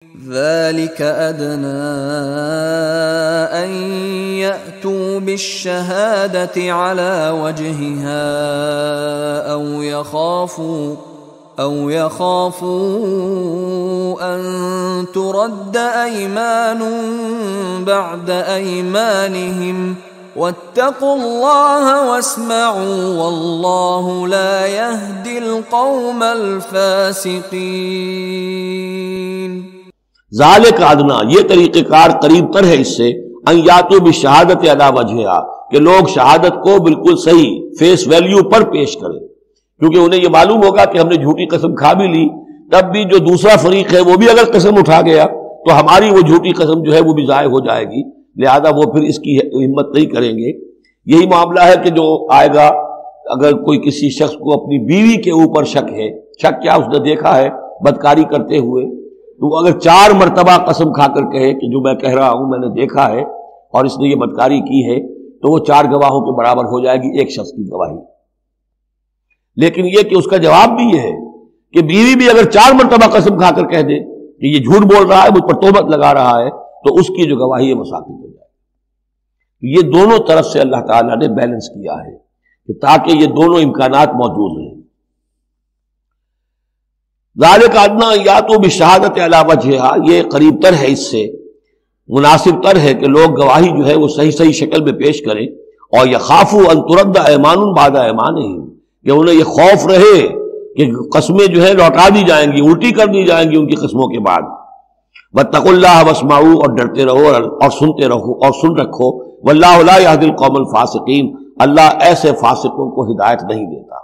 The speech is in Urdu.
ذلك أدنى أن يأتوا بالشهادة على وجهها أو يخافوا أن ترد أيمان بعد أيمانهم واتقوا الله واسمعوا والله لا يهدي القوم الفاسقين۔ ذالک ادنا، یہ طریقہ کار قریب تر ہے اس سے، ان یاتوا بالشہادۃ علی وجہہا، کہ لوگ شہادت کو بالکل صحیح فیس ویلیو پر پیش کریں، کیونکہ انہیں یہ معلوم ہوگا کہ ہم نے جھوٹی قسم کھا بھی لی، تب بھی جو دوسرا فریق ہے وہ بھی اگر قسم اٹھا گیا تو ہماری وہ جھوٹی قسم جو ہے وہ بھی ضائع ہو جائے گی، لہذا وہ پھر اس کی ہمت نہیں کریں گے۔ یہی معاملہ ہے کہ جو آئے گا، اگر کوئی کسی شخص کو اپنی بیوی کے اوپر شک ہے، شک کیا اس نے دیکھا ہے بدکاری کرتے ہوئے، تو اگر 4 مرتبہ قسم کھا کر کہے کہ جو میں کہہ رہا ہوں میں نے دیکھا ہے اور اس نے یہ بدکاری کی ہے، تو وہ 4 گواہوں کے برابر ہو جائے گی ایک شخص کی گواہی۔ لیکن یہ کہ اس کا جواب بھی یہ ہے کہ بیوی بھی اگر 4 مرتبہ قسم کھا کر کہہ دے کہ یہ جھوٹ بول رہا ہے، مجھ پر تہمت لگا رہا ہے، تو اس کی جو گواہی ہے وہ ثابت ہو جائے گی۔ یہ دونوں طرف سے اللہ تعالیٰ نے بیلنس کیا ہے کہ تاکہ یہ دونوں امکانات موجود رہیں۔ ذالک ادنی ان یاتوا بالشہادۃ علی وجہہا، یہ قریب تر ہے، اس سے مناسب تر ہے کہ لوگ گواہی جو ہے وہ صحیح شکل میں پیش کریں، اور یخافوا ان ترد ایمان بعد ایمانہم، کہ انہیں یہ خوف رہے کہ قسمیں جو ہے لوٹا دی جائیں گی، الٹی کر دی جائیں گی ان کی قسموں کے بعد۔ واتقوا اللہ واسمعوا، اور ڈرتے رہو اور سنتے رہو اور سن رکھو، واللہ لا یہدی القوم الفاسقین، اللہ ایسے فاسقوں کو ہدایت نہیں دیتا۔